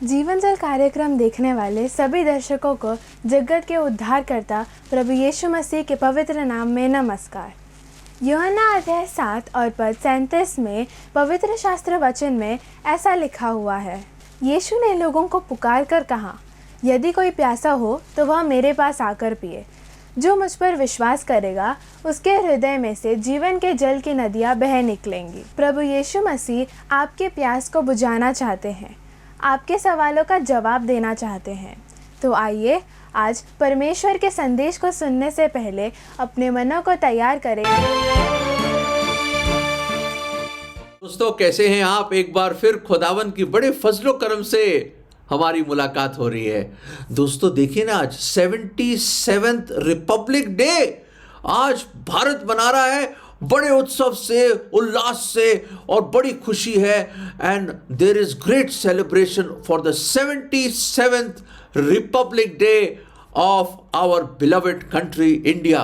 जीवन जल कार्यक्रम देखने वाले सभी दर्शकों को जगत के उद्धारकर्ता प्रभु यीशु मसीह के पवित्र नाम में नमस्कार। यूहन्ना अध्याय 7 और पद 37 में पवित्र शास्त्र वचन में ऐसा लिखा हुआ है, यीशु ने लोगों को पुकार कर कहा, यदि कोई प्यासा हो तो वह मेरे पास आकर पिए। जो मुझ पर विश्वास करेगा उसके हृदय में से जीवन के जल की नदियाँ बह निकलेंगी। प्रभु यीशु मसीह आपके प्यास को बुझाना चाहते हैं, आपके सवालों का जवाब देना चाहते हैं। तो आइए आज परमेश्वर के संदेश को सुनने से पहले अपने मनों को तैयार करें। दोस्तों, कैसे हैं आप? एक बार फिर खुदावन की बड़े फजलो करम से हमारी मुलाकात हो रही है। दोस्तों देखिए ना, आज 77th रिपब्लिक डे आज भारत मना रहा है बड़े उत्सव से, उल्लास से, और बड़ी खुशी है। And there is great celebration for the 77th republic day of our beloved country India,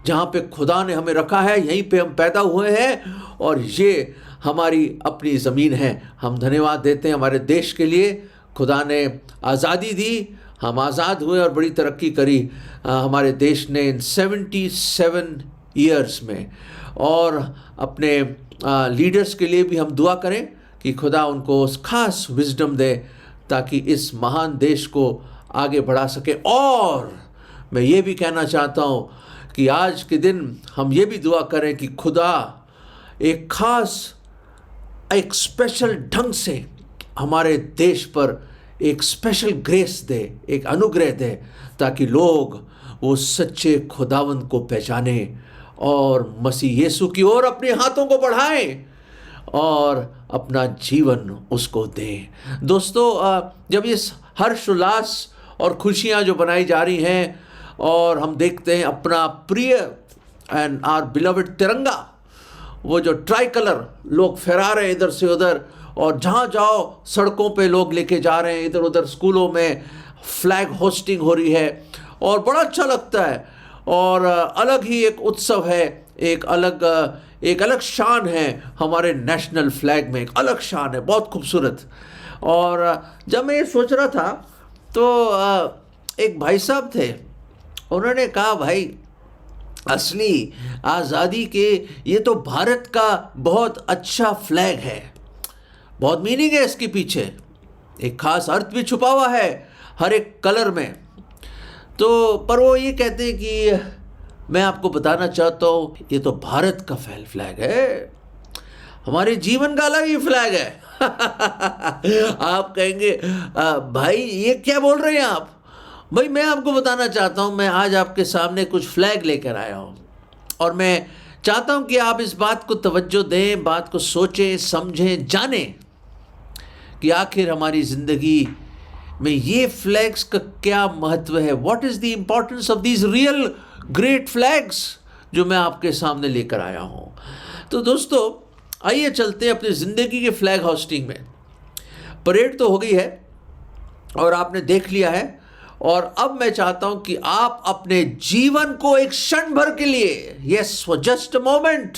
जहाँ पे खुदा ने हमें रखा है, यहीं पे हम पैदा हुए हैं और ये हमारी अपनी ज़मीन है। हम धन्यवाद देते हैं हमारे देश के लिए। खुदा ने आज़ादी दी, हम आज़ाद हुए और बड़ी तरक्की करी हमारे देश ने इन 77 ईयर्स में। और अपने लीडर्स के लिए भी हम दुआ करें कि खुदा उनको खास विजडम दे ताकि इस महान देश को आगे बढ़ा सके। और मैं ये भी कहना चाहता हूँ कि आज के दिन हम ये भी दुआ करें कि खुदा एक खास, एक स्पेशल ढंग से हमारे देश पर एक स्पेशल ग्रेस दे, एक अनुग्रह दे, ताकि लोग वो सच्चे खुदावंद को पहचाने और मसीह यीशु की ओर अपने हाथों को बढ़ाएं और अपना जीवन उसको दें। दोस्तों, जब ये हर्ष उल्लास और खुशियाँ जो बनाई जा रही हैं और हम देखते हैं अपना प्रिय एंड आवर बिलवेड तिरंगा, वो जो ट्राई कलर लोग फहरा रहे हैं इधर से उधर, और जहाँ जाओ सड़कों पे लोग लेके जा रहे हैं, इधर उधर स्कूलों में फ्लैग होस्टिंग हो रही है और बड़ा अच्छा लगता है। और अलग ही एक उत्सव है, एक अलग शान है हमारे नेशनल फ्लैग में, एक अलग शान है, बहुत खूबसूरत। और जब मैं ये सोच रहा था तो एक भाई साहब थे, उन्होंने कहा, भाई असली आज़ादी के ये तो भारत का बहुत अच्छा फ्लैग है, बहुत मीनिंग है इसके पीछे, एक खास अर्थ भी छुपा हुआ है हर एक कलर में। तो पर वो ये कहते हैं कि मैं आपको बताना चाहता हूँ ये तो भारत का फ्लैग है, हमारे जीवन का अलग ही फ्लैग है। आप कहेंगे भाई ये क्या बोल रहे हैं आप? भाई मैं आपको बताना चाहता हूँ, मैं आज आपके सामने कुछ फ्लैग लेकर आया हूँ और मैं चाहता हूँ कि आप इस बात को तवज्जो दें, बात को सोचें, समझें, जानें कि आखिर हमारी ज़िंदगी में ये फ्लैग्स का क्या महत्व है। What is the importance of these real great flags जो मैं आपके सामने लेकर आया हूँ। तो दोस्तों आइए चलते हैं अपनी ज़िंदगी के फ्लैग होस्टिंग में। परेड तो हो गई है और आपने देख लिया है, और अब मैं चाहता हूँ कि आप अपने जीवन को एक क्षण भर के लिए, yes for just a moment,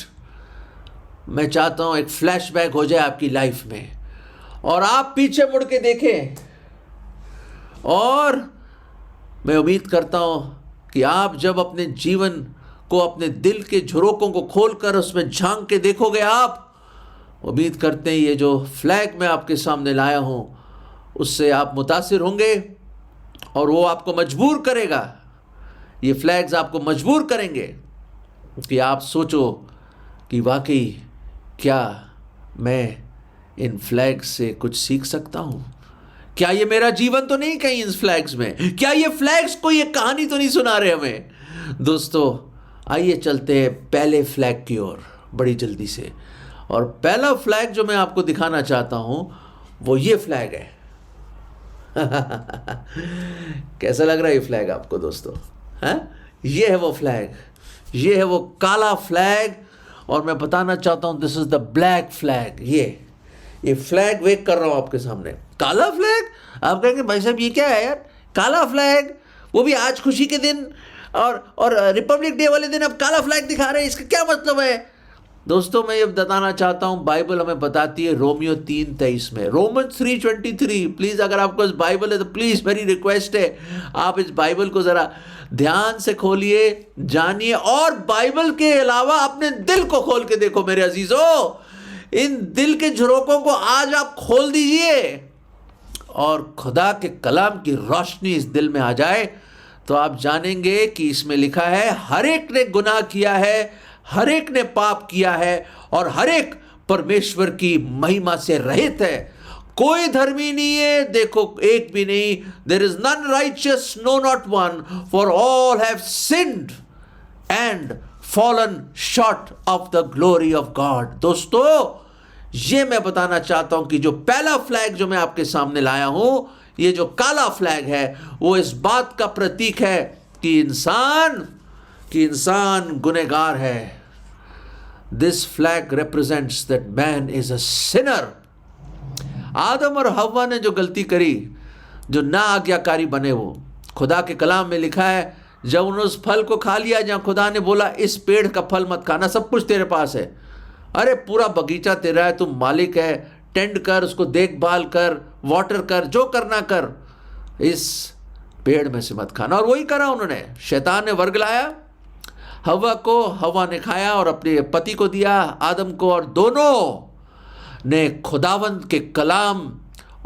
मैं चाहता हूँ एक फ्लैशबैक हो जाए आपकी लाइफ में और आप पीछे मुड़ के देखें। और मैं उम्मीद करता हूँ कि आप जब अपने जीवन को, अपने दिल के झरोकों को खोलकर उसमें झांक के देखोगे, आप उम्मीद करते हैं ये जो फ्लैग मैं आपके सामने लाया हूँ उससे आप मुतासिर होंगे और वो आपको मजबूर करेगा, ये फ्लैग्स आपको मजबूर करेंगे कि आप सोचो कि वाकई क्या मैं इन फ्लैग्स से कुछ सीख सकता हूँ? क्या ये मेरा जीवन तो नहीं कहीं इस फ्लैग्स में? क्या ये फ्लैग्स कोई एक कहानी तो नहीं सुना रहे हमें? दोस्तों आइए चलते हैं पहले फ्लैग की ओर बड़ी जल्दी से। और पहला फ्लैग जो मैं आपको दिखाना चाहता हूँ वो ये फ्लैग है। कैसा लग रहा है ये फ्लैग आपको दोस्तों? हैं? ये है वो फ्लैग, ये है वो काला फ्लैग, और मैं बताना चाहता हूँ this is the black flag. ये फ्लैग वेक कर रहा हूँ आपके सामने। काला फ्लैग? आप कहेंगे भाई साहब ये क्या है यार, काला फ्लैग, वो भी आज खुशी के दिन और रिपब्लिक डे वाले दिन आप काला फ्लैग दिखा रहे हैं, इसका क्या मतलब है? दोस्तों मैं ये बताना चाहता हूँ, बाइबल हमें बताती है रोमियो 3:23 में, रोमन्स 3:23। प्लीज़ अगर आपको इस बाइबल है तो प्लीज़ मेरी रिक्वेस्ट है आप इस बाइबल को ज़रा ध्यान से खोलिए, जानिए, और बाइबल के अलावा अपने दिल को खोल के देखो मेरे अजीजों। इन दिल के झरोकों को आज आप खोल दीजिए और खुदा के कलाम की रोशनी इस दिल में आ जाए तो आप जानेंगे कि इसमें लिखा है हर एक ने गुनाह किया है, हर एक ने पाप किया है और हर एक परमेश्वर की महिमा से रहित है। कोई धर्मी नहीं है, देखो एक भी नहीं। There is none righteous, no not one, for all have sinned and fallen short of the glory of God. दोस्तों ये मैं बताना चाहता हूं कि जो पहला फ्लैग जो मैं आपके सामने लाया हूं, ये जो काला फ्लैग है, वो इस बात का प्रतीक है कि इंसान गुनहगार है। This flag represents that man is a sinner. Adam और हव्वा ने जो गलती करी, जो ना आज्ञाकारी बने, वो खुदा के कलाम में लिखा है जब उन्होंने उस फल को खा लिया जहां खुदा ने बोला इस पेड़ का फल मत खाना, सब कुछ तेरे पास है, अरे पूरा बगीचा तेरा है, तुम मालिक है, टेंड कर, उसको देखभाल कर, वाटर कर, जो करना कर, इस पेड़ में से मत खाना। और वही करा उन्होंने। शैतान ने वर्ग लाया हव्वा को, हव्वा ने खाया और अपने पति को दिया आदम को, और दोनों ने खुदावंद के कलाम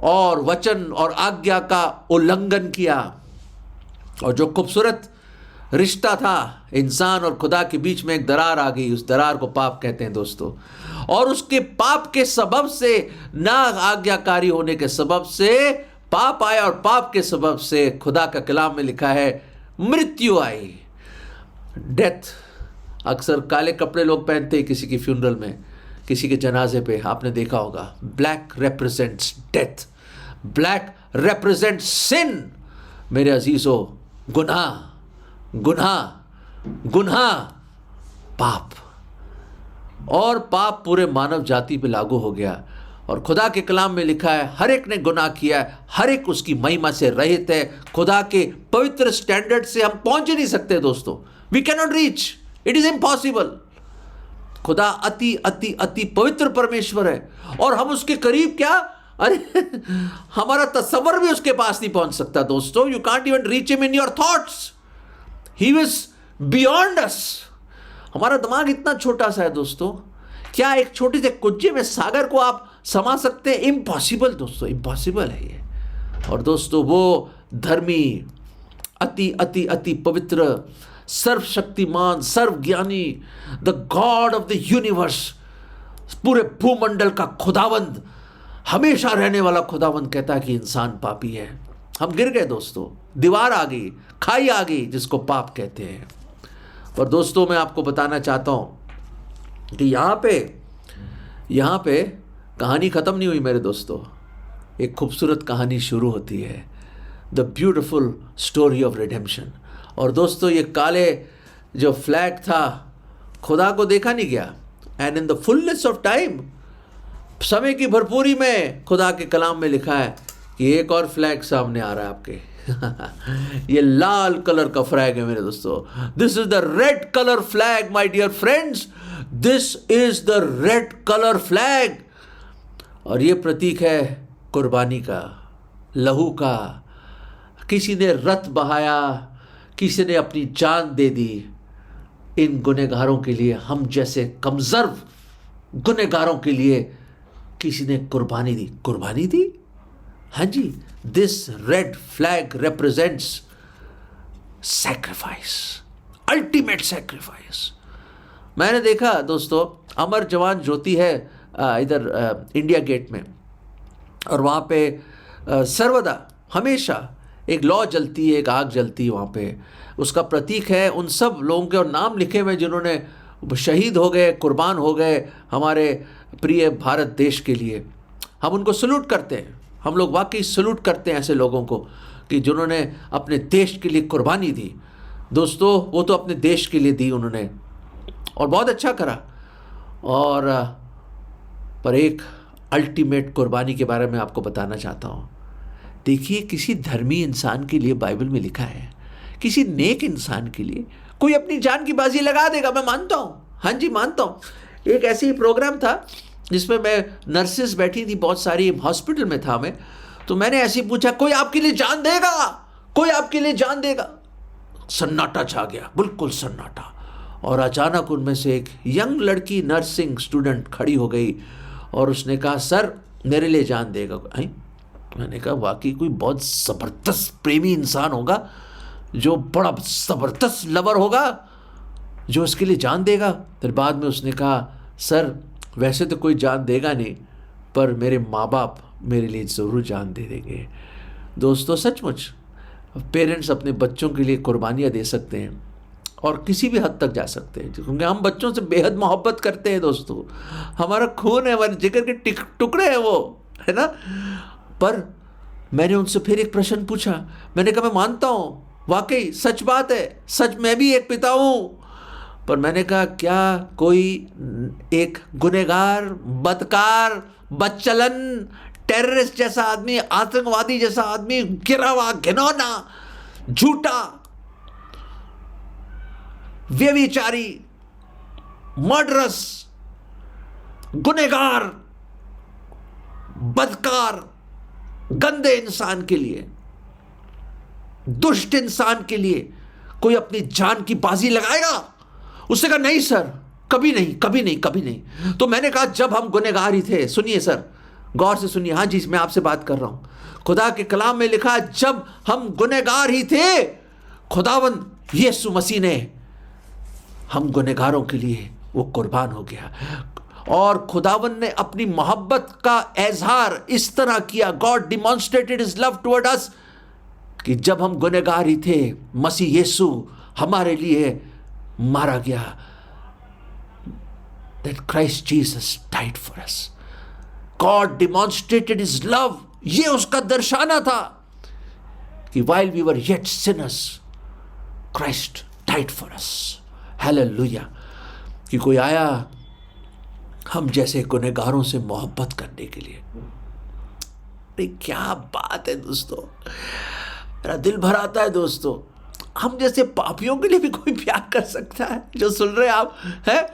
और वचन और आज्ञा का उल्लंघन किया। और जो खूबसूरत रिश्ता था इंसान और खुदा के बीच में एक दरार आ गई, उस दरार को पाप कहते हैं दोस्तों। और उसके पाप के सबब से, ना आज्ञाकारी होने के सबब से पाप आया, और पाप के सबब से खुदा का कलाम में लिखा है मृत्यु आई, डेथ। अक्सर काले कपड़े लोग पहनते हैं किसी की फ्यूनरल में, किसी के जनाजे पे, आपने देखा होगा। Black represents death, black represents sin. मेरे अजीजों, गुनाह गुनाह गुनाह, पाप, और पाप पूरे मानव जाति पे लागू हो गया। और खुदा के कलाम में लिखा है हर एक ने गुनाह किया है, हर एक उसकी महिमा से रहित है। खुदा के पवित्र स्टैंडर्ड से हम पहुंच ही नहीं सकते दोस्तों। We can not reach, it is impossible. खुदा अति अति अति पवित्र परमेश्वर है और हम उसके करीब क्या, अरे हमारा तस्वर भी उसके पास नहीं पहुंच सकता दोस्तों। You can't even reach him in your thoughts, he was beyond अस। हमारा दिमाग इतना छोटा सा है दोस्तों, क्या एक छोटे से कुज्जे में सागर को आप समा सकते हैं? इम्पॉसिबल दोस्तों, इम्पॉसिबल है ये। और दोस्तों वो धर्मी, अति अति अति पवित्र, सर्वशक्तिमान, सर्वज्ञानी, the God of the universe, पूरे भूमंडल का खुदावंद, हमेशा रहने वाला खुदावंद कहता है कि इंसान पापी है। हम गिर गए दोस्तों, दीवार आ गई, खाई आ गई, जिसको पाप कहते हैं। और दोस्तों मैं आपको बताना चाहता हूं कि यहाँ पे कहानी ख़त्म नहीं हुई मेरे दोस्तों। एक खूबसूरत कहानी शुरू होती है, the beautiful story of redemption. और दोस्तों ये काले जो फ्लैग था, खुदा को देखा नहीं गया। And in the fullness of time, समय की भरपूरी में, खुदा के कलाम में लिखा है कि एक और फ्लैग सामने आ रहा है आपके ये लाल कलर का फ्लैग है मेरे दोस्तों। This is the red colour flag my dear friends, this is the red colour flag. और ये प्रतीक है कुर्बानी का, लहू का। किसी ने रक्त बहाया, किसी ने अपनी जान दे दी इन गुनहगारों के लिए, हम जैसे कमजोर गुनहगारों के लिए किसी ने कुर्बानी दी। हाँ जी, this red flag represents sacrifice, ultimate sacrifice. मैंने देखा दोस्तों, अमर जवान ज्योति है इधर इंडिया गेट में, और वहाँ पे सर्वदा हमेशा एक लौ जलती है, एक आग जलती है वहाँ पे। उसका प्रतीक है उन सब लोगों के, और नाम लिखे हुए जिन्होंने शहीद हो गए, कुर्बान हो गए हमारे प्रिय भारत देश के लिए। हम उनको सल्यूट करते हैं, हम लोग वाकई सल्यूट करते हैं ऐसे लोगों को कि जिन्होंने अपने देश के लिए कुर्बानी दी। दोस्तों वो तो अपने देश के लिए दी उन्होंने, और बहुत अच्छा करा। और पर एक अल्टीमेट कुर्बानी के बारे में आपको बताना चाहता हूँ। देखिए, किसी धर्मी इंसान के लिए बाइबल में लिखा है, किसी नेक इंसान के लिए कोई अपनी जान की बाजी लगा देगा, मैं मानता हूँ, हाँ जी मानता हूँ। एक ऐसे ही प्रोग्राम था जिसमें मैं नर्सेस बैठी थी बहुत सारी, हॉस्पिटल में था मैं, तो मैंने ऐसे ही पूछा, कोई आपके लिए जान देगा, कोई आपके लिए जान देगा? सन्नाटा छा गया, बिल्कुल सन्नाटा। और अचानक उनमें से एक यंग लड़की नर्सिंग स्टूडेंट खड़ी हो गई और उसने कहा, सर मेरे लिए जान देगा? मैंने कहा वाकई कोई बहुत ज़बरदस्त प्रेमी इंसान होगा, जो बड़ा ज़बरदस्त लवर होगा, जो उसके लिए जान देगा। फिर बाद में उसने कहा, सर वैसे तो कोई जान देगा नहीं, पर मेरे माँ बाप मेरे लिए ज़रूर जान दे देंगे। दोस्तों सचमुच पेरेंट्स अपने बच्चों के लिए कुर्बानियाँ दे सकते हैं और किसी भी हद तक जा सकते हैं, क्योंकि हम बच्चों से बेहद मोहब्बत करते हैं दोस्तों। हमारा खून है, हमारे जिगर के टुकड़े हैं वो, है ना। पर मैंने उनसे फिर एक प्रश्न पूछा। मैंने कहा मैं मानता हूँ, वाकई सच बात है, सच मैं भी एक पिता हूँ, पर मैंने कहा क्या कोई एक गुनहगार, बदकार, बदचलन, टेररिस्ट जैसा आदमी, आतंकवादी जैसा आदमी, गिरा हुआ, घिनौना, झूठा, व्यभिचारी, मर्डरस, गुनहगार, बदकार, गंदे इंसान के लिए, दुष्ट इंसान के लिए कोई अपनी जान की बाजी लगाएगा? उसने कहा नहीं सर, कभी नहीं, कभी नहीं, कभी नहीं। तो मैंने कहा जब हम गुनहगार ही थे, सुनिए सर, गौर से सुनिए, हाँ जी मैं आपसे बात कर रहा हूं। खुदा के कलाम में लिखा, जब हम गुनहगार ही थे, खुदावंद यीशु मसीह ने हम गुनहगारों के लिए वो कुर्बान हो गया। और खुदावन ने अपनी मोहब्बत का इजहार इस तरह किया, God demonstrated his love toward us, कि जब हम गुनहगार ही थे, मसीह यीशु हमारे लिए मारा गया। That Christ Jesus died for us. God demonstrated his love. ये उसका दर्शाना था कि while we were yet sinners, Christ died for us. Hallelujah. कि कोई आया हम जैसे गुनहगारों से मोहब्बत करने के लिए। अरे क्या बात है दोस्तों, मेरा दिल भर आता है दोस्तों। हम जैसे पापियों के लिए भी कोई प्यार कर सकता है? जो सुन रहे हैं आप, हैं,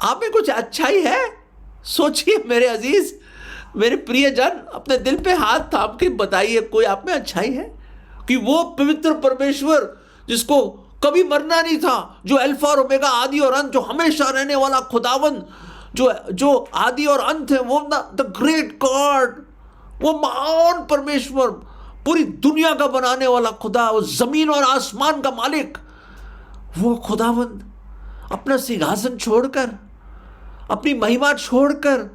आप में कुछ अच्छाई है? सोचिए मेरे अजीज, मेरे प्रियजन, अपने दिल पे हाथ थाम के बताइए, कोई आप में अच्छाई है? कि वो पवित्र परमेश्वर जिसको कभी मरना नहीं था, जो अल्फा और ओमेगा, आदि और अंत, जो हमेशा रहने वाला खुदावन, जो आदि और अंत है, वो द ग्रेट गॉड, वो महान परमेश्वर, पूरी दुनिया का बनाने वाला खुदा, वो जमीन और आसमान का मालिक, वो खुदावंद अपना सिंहासन छोड़कर, अपनी महिमा छोड़कर,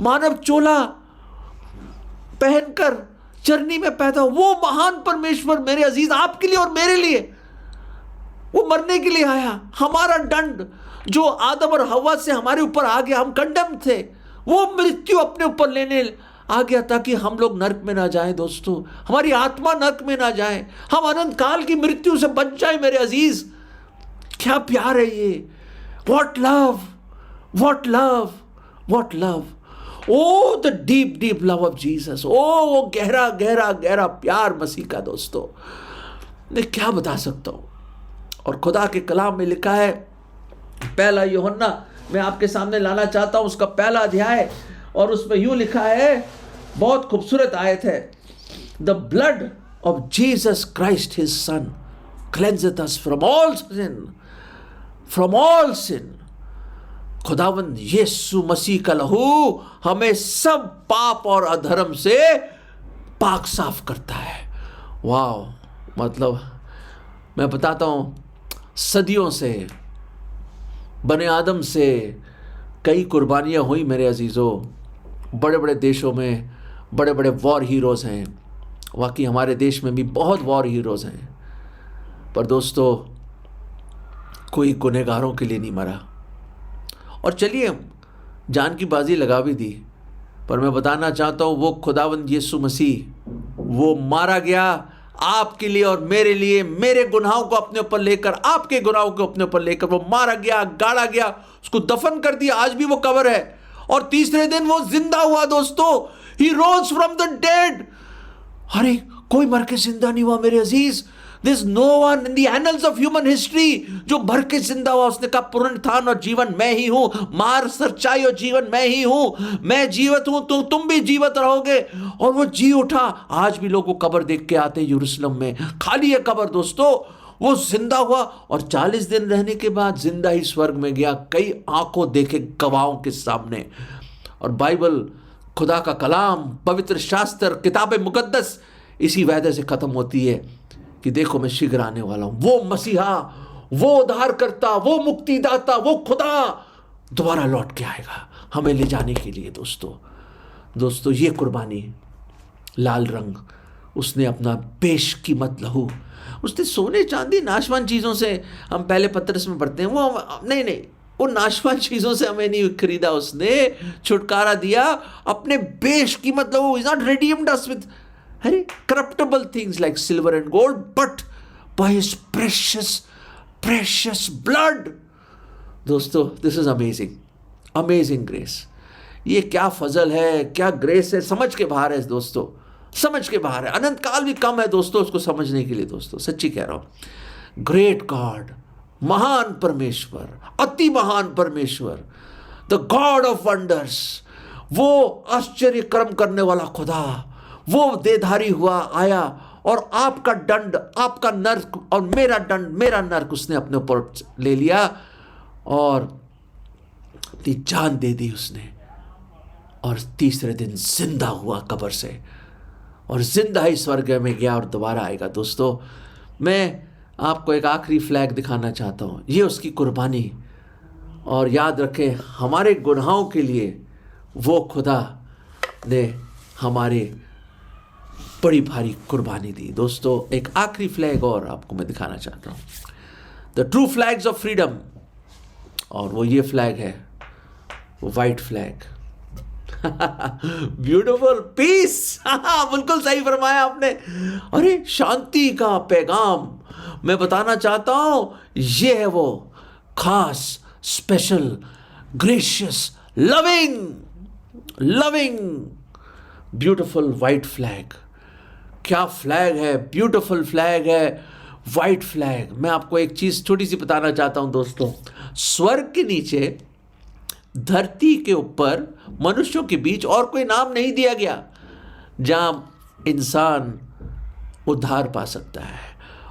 मानव चोला पहनकर चरनी में पैदा, वो महान परमेश्वर मेरे अजीज आपके लिए और मेरे लिए वो मरने के लिए आया। हमारा दंड जो आदम और हव्वा से हमारे ऊपर आ गया, हम कंडेम थे, वो मृत्यु अपने ऊपर लेने आ गया ताकि हम लोग नरक में ना जाएं दोस्तों, हमारी आत्मा नरक में ना जाए, हम अनंत काल की मृत्यु से बच जाए मेरे अजीज। क्या प्यार है ये! What love, what love, what love! O the deep deep love of Jesus, ओ वो गहरा गहरा गहरा प्यार मसीह का दोस्तों, मैं क्या बता सकता हूं। और खुदा के कलाम में लिखा है, पहला यूहन्ना मैं आपके सामने लाना चाहता हूं, उसका पहला अध्याय, और उसमें यूं लिखा है, बहुत खूबसूरत आयत है, the blood of Jesus Christ his son cleanseth us from all sin, from all sin. खुदावंद यीशु मसीह का लहू हमें सब पाप और अधर्म से पाक साफ करता है। वाह! मतलब मैं बताता हूं, सदियों से, बने आदम से कई कुर्बानियां हुई मेरे अजीज़ों। बड़े बड़े देशों में बड़े बड़े वॉर हीरोज़ हैं, वाकई हमारे देश में भी बहुत वॉर हीरोज़ हैं, पर दोस्तों कोई गुनहगारों के लिए नहीं मरा। और चलिए जान की बाजी लगा भी दी, पर मैं बताना चाहता हूँ, वो खुदावंद यीशु मसीह वो मारा गया आपके लिए और मेरे लिए, मेरे गुनाहों को अपने ऊपर लेकर, आपके गुनाहों को अपने ऊपर लेकर वो मारा गया, गाड़ा गया, उसको दफन कर दिया, आज भी वो कब्र है, और तीसरे दिन वो जिंदा हुआ दोस्तों। ही रोज फ्रॉम द डेड। अरे कोई मर के जिंदा नहीं हुआ मेरे अजीज, There is no one in the annals of human history जो भर के जिंदा हुआ। उसने कहा पुनरुत्थान और जीवन मैं ही हूं, मार्ग, सच्चाई और जीवन मैं ही हूं, मैं जीवित हूं तो तुम भी जीवित रहोगे। और वो जी उठा। आज भी लोग वो कब्र देख के आते हैं यरूशलेम में, खाली है कब्र दोस्तों। वो जिंदा हुआ और 40 दिन रहने के बाद जिंदा ही स्वर्ग में गया, कई आंखों देखे गवाहों के सामने। और बाइबल, खुदा का कलाम, पवित्र शास्त्र, किताब मुकद्दस इसी वायदे से खत्म होती है कि देखो मैं शीघ्र आने वाला हूं। वो मसीहा, वो उद्धारकर्ता, वो मुक्तिदाता, वो खुदा दोबारा लौट के आएगा हमें ले जाने के लिए। दोस्तों ये कुर्बानी, लाल रंग, उसने अपना बेशकीमत लहू, उसने सोने चांदी नाशवान चीज़ों से, हम पहले पत्रस में पढ़ते हैं, वो नहीं वो नाशवान चीज़ों से हमें नहीं खरीदा, उसने छुटकारा दिया अपने बेशकीमत लहू। Is not redeemed us with corruptible things like silver and gold, but by his precious blood. दोस्तों दिस इज अमेजिंग ग्रेस। ये क्या फजल है, क्या ग्रेस है, समझ के बाहर है दोस्तों, समझ के बाहर है। अनंत काल भी कम है दोस्तों उसको समझने के लिए। दोस्तों सच्ची कह रहा हूं, ग्रेट गॉड, महान परमेश्वर, अति महान परमेश्वर, द गॉड ऑफ वंडर्स, वो आश्चर्य कर्म करने वाला खुदा, वो देहधारी हुआ, आया और आपका दंड, आपका नर्क और मेरा दंड, मेरा नर्क उसने अपने ऊपर ले लिया और अपनी जान दे दी उसने। और तीसरे दिन जिंदा हुआ कब्र से और जिंदा ही स्वर्ग में गया और दोबारा आएगा। दोस्तों मैं आपको एक आखिरी फ्लैग दिखाना चाहता हूँ, ये उसकी कुर्बानी। और याद रखें हमारे गुनाहों के लिए वो खुदा ने हमारे बड़ी भारी कुर्बानी दी। दोस्तों एक आखिरी फ्लैग और आपको मैं दिखाना चाहता हूँ, the true flags of freedom, और वो ये फ्लैग है, वो वाइट फ्लैग। ब्यूटिफुल पीस, बिल्कुल सही फरमाया आपने। अरे शांति का पैगाम मैं बताना चाहता हूं, ये है वो खास, special, gracious, loving beautiful white flag. क्या फ्लैग है, ब्यूटिफुल फ्लैग है, वाइट फ्लैग। मैं आपको एक चीज छोटी सी बताना चाहता हूं दोस्तों, स्वर्ग के नीचे, धरती के ऊपर, मनुष्यों के बीच और कोई नाम नहीं दिया गया जहां इंसान उद्धार पा सकता है।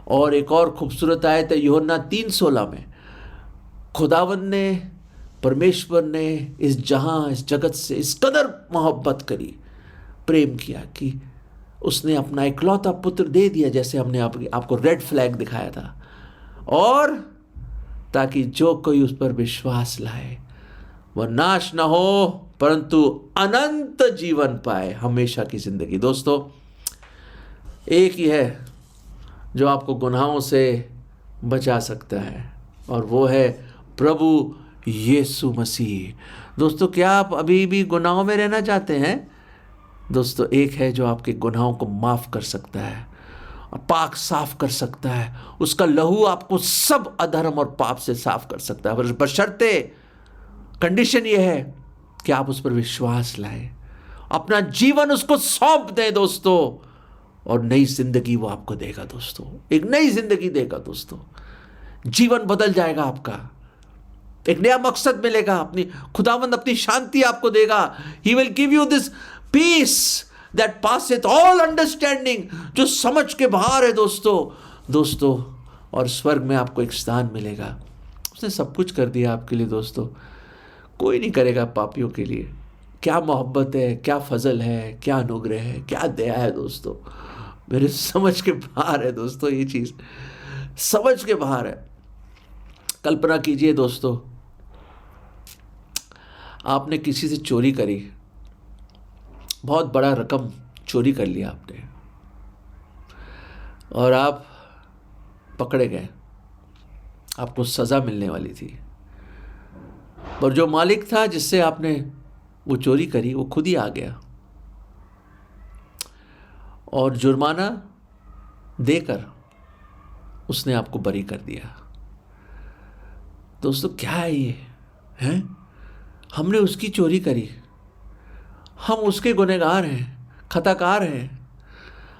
और एक और खूबसूरत आयत है यूहन्ना 3:16 में, खुदावन ने, परमेश्वर ने इस जगत से इस कदर मोहब्बत करी, प्रेम किया कि उसने अपना इकलौता पुत्र दे दिया, जैसे हमने आपको रेड फ्लैग दिखाया था, और ताकि जो कोई उस पर विश्वास लाए वह नाश ना हो परंतु अनंत जीवन पाए, हमेशा की जिंदगी। दोस्तों एक ही है जो आपको गुनाहों से बचा सकता है और वो है प्रभु यीशु मसीह। दोस्तों क्या आप अभी भी गुनाहों में रहना चाहते हैं? दोस्तों एक है जो आपके गुनाहों को माफ़ कर सकता है और पाक साफ कर सकता है। उसका लहू आपको सब अधर्म और पाप से साफ कर सकता है, बशर्ते कंडीशन ये है कि आप उस पर विश्वास लाएं, अपना जीवन उसको सौंप दें दोस्तों, और नई जिंदगी वो आपको देगा दोस्तों, एक नई जिंदगी देगा दोस्तों। जीवन बदल जाएगा आपका, एक नया मकसद मिलेगा, अपनी खुदावंद अपनी शांति आपको देगा। He will give you this peace that passeth all understanding, जो समझ के बाहर है दोस्तों। और स्वर्ग में आपको एक स्थान मिलेगा। उसने सब कुछ कर दिया आपके लिए दोस्तों, कोई नहीं करेगा पापियों के लिए। क्या मोहब्बत है, क्या फजल है, क्या अनुग्रह है, क्या दया है दोस्तों, मेरे समझ के बाहर है दोस्तों। ये चीज़ समझ के बाहर है। कल्पना कीजिए दोस्तों, आपने किसी से चोरी करी, बहुत बड़ा रकम चोरी कर लिया आपने, और आप पकड़े गए, आपको सज़ा मिलने वाली थी, और जो मालिक था जिससे आपने वो चोरी करी वो खुद ही आ गया और जुर्माना देकर उसने आपको बरी कर दिया। दोस्तों क्या है ये, हैं? हमने उसकी चोरी करी, हम उसके गुनहगार हैं, खताकार हैं,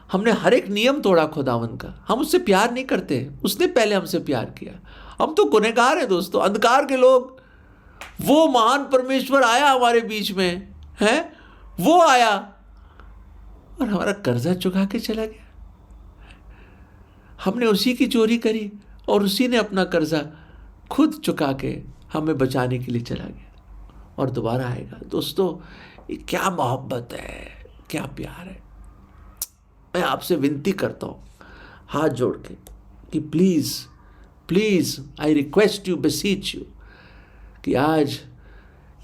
हमने हर एक नियम तोड़ा खुदावन का। हम उससे प्यार नहीं करते, उसने पहले हमसे प्यार किया। हम तो गुनहगार हैं दोस्तों, अंधकार के लोग। वो महान परमेश्वर आया हमारे बीच में है, वो आया और हमारा कर्जा चुका के चला गया। हमने उसी की चोरी करी और उसी ने अपना कर्जा खुद चुका के हमें बचाने के लिए चला गया और दोबारा आएगा। दोस्तों, ये क्या मोहब्बत है, क्या प्यार है। मैं आपसे विनती करता हूँ हाथ जोड़ के कि please please, I request you, beseech you, कि आज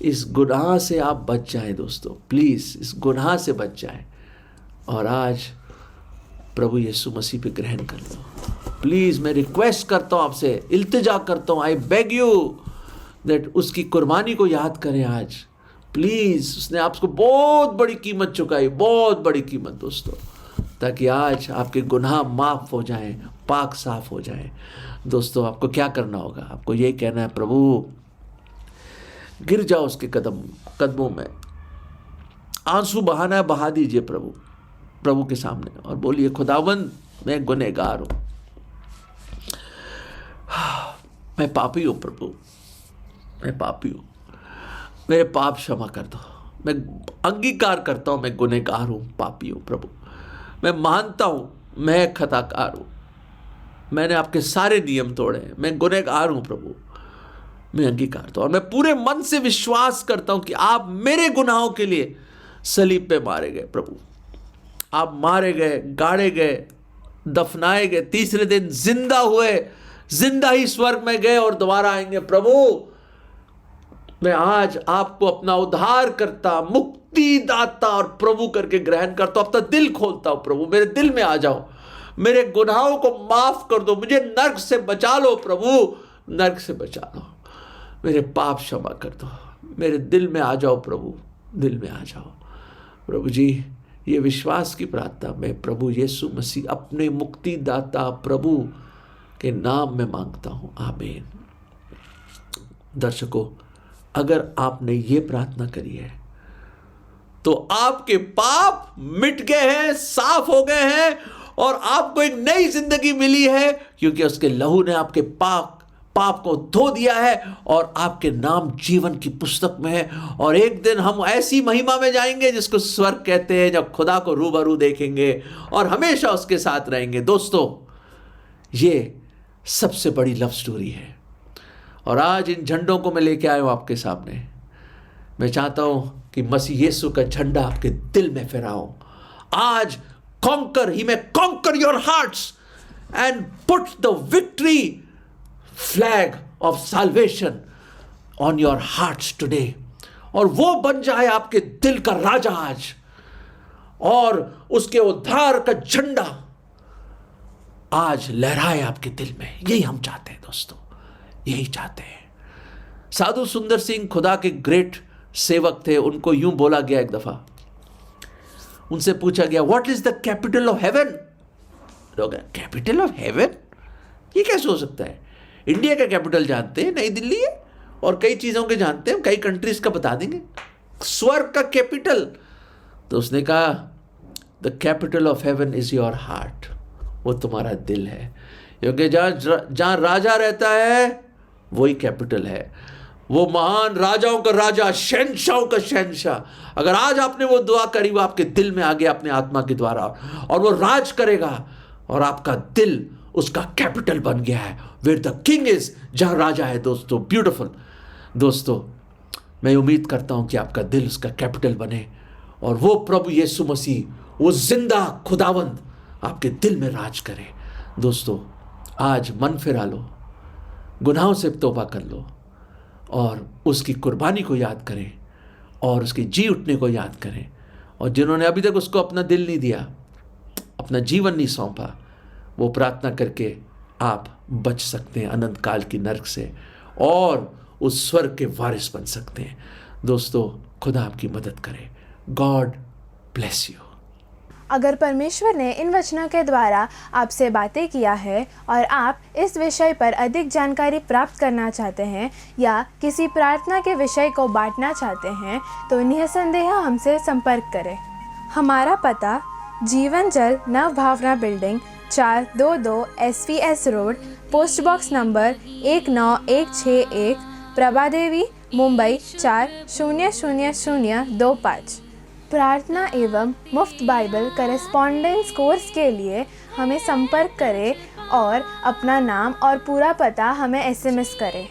इस गुनाह से आप बच जाएं दोस्तों। प्लीज़ इस गुनाह से बच जाएं और आज प्रभु यीशु मसीह पे ग्रहण कर लो। प्लीज़ मैं रिक्वेस्ट करता हूँ आपसे, इल्तिजा करता हूँ, आई बेग यू दैट उसकी कुर्बानी को याद करें आज। प्लीज़, उसने आपको बहुत बड़ी कीमत चुकाई, बहुत बड़ी कीमत दोस्तों, ताकि आज आपके गुनाह माफ़ हो जाएं, पाक साफ हो जाएं। दोस्तों, आपको क्या करना होगा? आपको यही कहना है, प्रभु, गिर जाओ उसके कदमों में, आंसू बहाना है, बहा दीजिए प्रभु के सामने और बोलिए, खुदावंद मैं गुनहगार हूँ, मैं पापी हूँ प्रभु, मैं पापी हूँ, मेरे पाप क्षमा कर दो। मैं अंगीकार करता हूँ मैं गुनहगार हूँ, पापी हूँ प्रभु। मैं मानता हूँ मैं खताकार हूँ, मैंने आपके सारे नियम तोड़े हैं, मैं गुनहगार हूँ प्रभु। मैं अंगीकार करता हूँ और मैं पूरे मन से विश्वास करता हूँ कि आप मेरे गुनाहों के लिए सलीब पे मारे गए प्रभु। आप मारे गए, गाड़े गए, दफनाए गए, तीसरे दिन जिंदा हुए, जिंदा ही स्वर्ग में गए और दोबारा आएंगे प्रभु। मैं आज आपको अपना उद्धार करता, मुक्तिदाता और प्रभु करके ग्रहण करता हूं। अपना दिल खोलता हूं प्रभु, मेरे दिल में आ जाओ, मेरे गुनाहों को माफ कर दो, मुझे नर्क से बचा लो प्रभु, नर्क से बचा लो, मेरे पाप क्षमा कर दो, मेरे दिल में आ जाओ प्रभु, दिल में आ जाओ प्रभु जी। ये विश्वास की प्रार्थना मैं प्रभु यीशु मसीह अपने मुक्तिदाता प्रभु के नाम में मांगता हूं, आमीन। दर्शकों, अगर आपने ये प्रार्थना करी है तो आपके पाप मिट गए हैं, साफ हो गए हैं और आपको एक नई जिंदगी मिली है, क्योंकि उसके लहू ने आपके पाप को धो दिया है और आपके नाम जीवन की पुस्तक में है। और एक दिन हम ऐसी महिमा में जाएंगे जिसको स्वर्ग कहते हैं, जब खुदा को रूबरू देखेंगे और हमेशा उसके साथ रहेंगे। दोस्तों, ये सबसे बड़ी लव स्टोरी है और आज इन झंडों को मैं लेके आया हूं आपके सामने। मैं चाहता हूं कि मसीह यीशु का झंडा आपके दिल में फहराऊं। आज he may conquer your hearts and put the victory flag of salvation on your hearts today, और वो बन जाए आपके दिल का राजा आज, और उसके उद्धार का झंडा आज लहराए आपके दिल में। यही हम चाहते हैं दोस्तों, यही चाहते हैं। साधु सुंदर सिंह खुदा के ग्रेट सेवक थे। उनको यूं बोला गया, एक दफा उनसे पूछा गया, what is the capital of haven? Capital of haven, ये कैसे हो सकता है? इंडिया का कैपिटल जानते हैं, नई दिल्ली है, और कई चीजों के जानते हैं, कई कंट्रीज का बता देंगे, स्वर्ग का कैपिटल? तो उसने कहा, the capital of heaven is your heart, वो तुम्हारा दिल है, क्योंकि जहां राजा रहता है वही कैपिटल है। वो महान राजाओं का राजा, शहंशाहों का शहंशाह। अगर आज आपने वो दुआ करी, वो आपके दिल में आ गया अपने आत्मा के द्वारा, और वो राज करेगा और आपका दिल उसका कैपिटल बन गया है। वेयर द किंग इज, जहां राजा है दोस्तों। ब्यूटीफुल दोस्तों, मैं उम्मीद करता हूं कि आपका दिल उसका कैपिटल बने और वो प्रभु यीशु मसीह, वो जिंदा खुदावंद आपके दिल में राज करे। दोस्तों, आज मन फिरा लो, गुनाहों से तौबा कर लो और उसकी कुर्बानी को याद करें और उसके जी उठने को याद करें। और जिन्होंने अभी तक उसको अपना दिल नहीं दिया, अपना जीवन नहीं सौंपा, वो प्रार्थना करके आप बच सकते हैं अनंत काल की नरक से और उस स्वर्ग के वारिस बन सकते हैं। दोस्तों, खुदा आपकी मदद करे। God bless you. अगर परमेश्वर ने इन वचनों के द्वारा आपसे बातें किया है और आप इस विषय पर अधिक जानकारी प्राप्त करना चाहते हैं या किसी प्रार्थना के विषय को बांटना चाहते हैं, तो निसंदेह हमसे संपर्क करें। हमारा पता Jeevan Jal Nav Bhavna building 422 SVS road, post box number 19161, Prabha Devi, Mumbai 400025। प्रार्थना एवं मुफ्त बाइबल करेस्पॉन्डेंस कोर्स के लिए हमें संपर्क करें और अपना नाम और पूरा पता हमें SMS करें।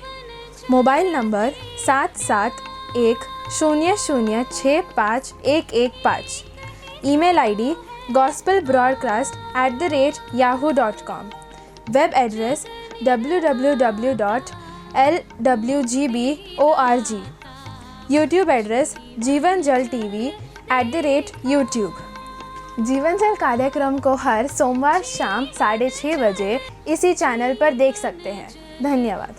Mobile number 7710065115। Email ID gospelbroadcast@yahoo.com। Web address www.lwgb.org। YouTube address जीवन जल TV @YouTube। जीवन जल कार्यक्रम को हर सोमवार शाम 6:30 बजे इसी चैनल पर देख सकते हैं। धन्यवाद।